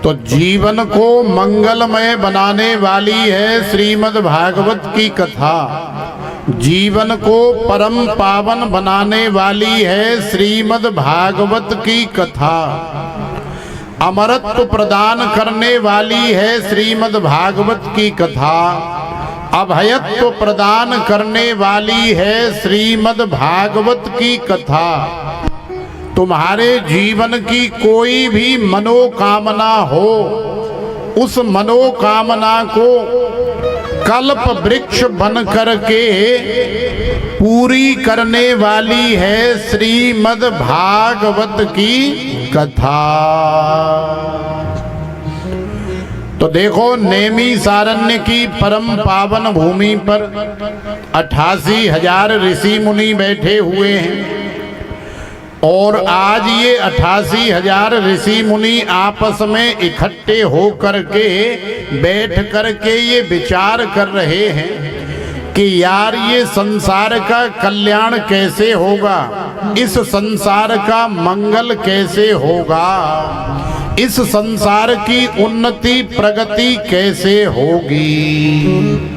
तो जीवन को मंगलमय बनाने वाली है श्रीमद् भागवत की कथा। जीवन को परम पावन बनाने वाली है श्रीमद् भागवत की कथा। अमरत्व प्रदान करने वाली है श्रीमद् भागवत की कथा। अभयत्व प्रदान करने वाली है श्रीमद् भागवत की कथा। तुम्हारे जीवन की कोई भी मनोकामना हो, उस मनोकामना को कल्प वृक्ष बन करके पूरी करने वाली है श्रीमद् भागवत की कथा। तो देखो, नैमिषारण्य की परम पावन भूमि पर 88,000 ऋषि मुनि बैठे हुए हैं और आज ये 88,000 ऋषि मुनि आपस में इकट्ठे हो करके बैठ करके ये विचार कर रहे हैं कि यार ये संसार का कल्याण कैसे होगा, इस संसार का मंगल कैसे होगा, इस संसार की उन्नति प्रगति कैसे होगी।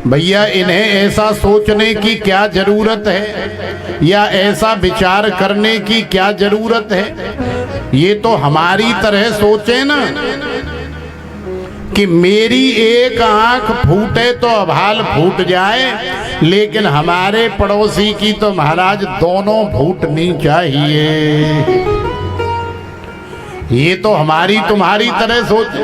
भैया, इन्हें ऐसा सोचने की क्या जरूरत है या ऐसा विचार करने की क्या जरूरत है। ये तो हमारी तरह सोचे ना कि मेरी एक आंख फूटे तो अभाल फूट जाए, लेकिन हमारे पड़ोसी की तो महाराज दोनों फूटनी चाहिए। ये तो हमारी तुम्हारी तरह सोचे।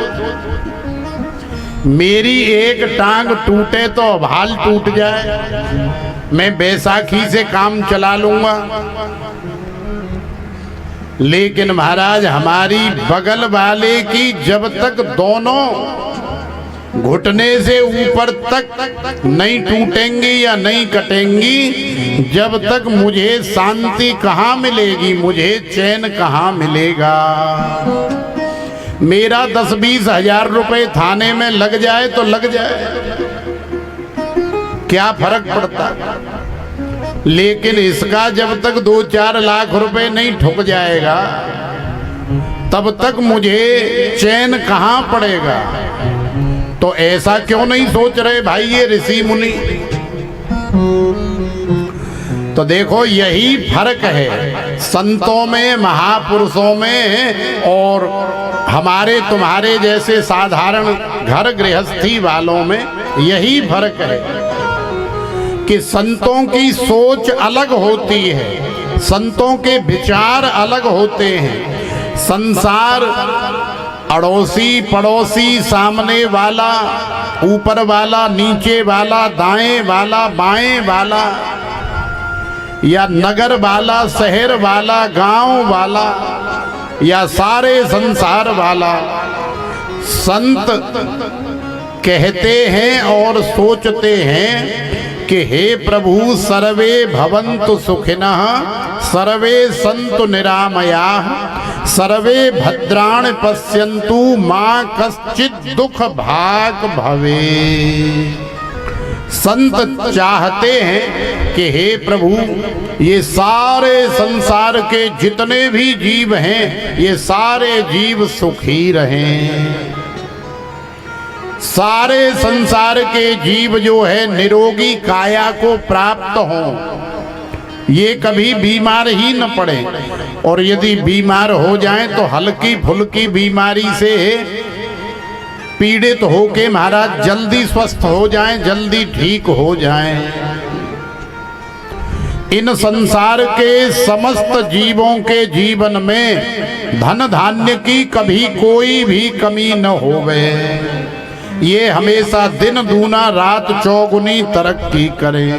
मेरी एक टांग टूटे तो अभाल टूट जाए, मैं बैसाखी से काम चला लूंगा, लेकिन महाराज हमारी बगल वाले की जब तक दोनों घुटने से ऊपर तक नहीं टूटेंगी या नहीं कटेंगी, जब तक मुझे शांति कहाँ मिलेगी, मुझे चैन कहाँ मिलेगा। मेरा 10-20 हजार रुपए थाने में लग जाए तो लग जाए, क्या फर्क पड़ता, लेकिन इसका जब तक 2-4 लाख रुपए नहीं ठुक जाएगा तब तक मुझे चैन कहाँ पड़ेगा। तो ऐसा क्यों नहीं सोच रहे भाई ये ऋषि मुनि। तो देखो, यही फर्क है संतों में, महापुरुषों में और हमारे तुम्हारे जैसे साधारण घर गृहस्थी वालों में। यही फर्क है कि संतों की सोच अलग होती है, संतों के विचार अलग होते हैं। संसार अड़ोसी पड़ोसी, सामने वाला, ऊपर वाला, नीचे वाला, दाएं वाला, बाएं वाला, या नगर वाला, शहर वाला, गांव वाला, या सारे संसार वाला, संत कहते हैं और सोचते हैं कि हे प्रभु, सर्वे भवन्तु सुखिनः, सर्वे सन्तु निरामयाः, सर्वे भद्राणि पश्यन्तु, मा कश्चित् दुख भाग् भवेत्। संत चाहते हैं कि हे प्रभु, ये सारे संसार के जितने भी जीव हैं, ये सारे जीव सुखी रहें। सारे संसार के जीव जो है निरोगी काया को प्राप्त हों, ये कभी बीमार ही न पड़े, और यदि बीमार हो जाएं तो हल्की फुल्की बीमारी से पीड़ित होके महाराज जल्दी स्वस्थ हो जाएं, जल्दी ठीक हो जाएं। इन संसार के समस्त जीवों के जीवन में धन धान्य की कभी कोई भी कमी न होवे, ये हमेशा दिन दूना रात चौगुनी तरक्की करें।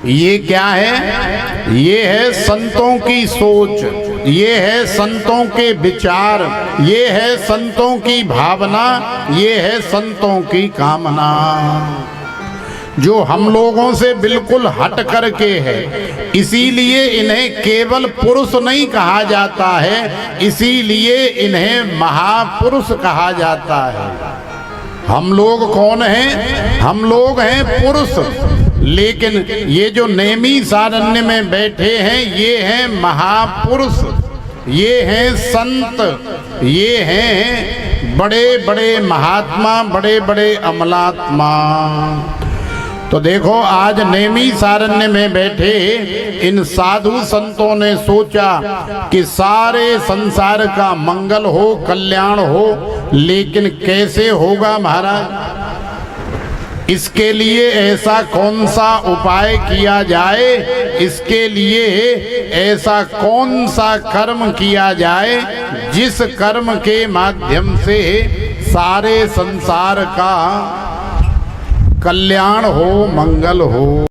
ये क्या है? ये है संतों की सोच, ये है संतों के विचार, ये है संतों की भावना, ये है संतों की कामना, जो हम लोगों से बिल्कुल हट करके है। इसीलिए इन्हें केवल पुरुष नहीं कहा जाता है, इसीलिए इन्हें महापुरुष कहा जाता है। हम लोग कौन हैं? हम लोग हैं पुरुष, लेकिन ये जो नैमिषारण्य में बैठे हैं ये हैं महापुरुष। ये हैं संत, ये हैं बड़े बड़े महात्मा, बड़े बड़े अमलात्मा। तो देखो आज नेमी सारण्य में बैठे इन साधु संतों ने सोचा कि सारे संसार का मंगल हो, कल्याण हो, लेकिन कैसे होगा महाराज? इसके लिए ऐसा कौन सा उपाय किया जाए, इसके लिए ऐसा कौन सा कर्म किया जाए जिस कर्म के माध्यम से सारे संसार का कल्याण हो, मंगल हो।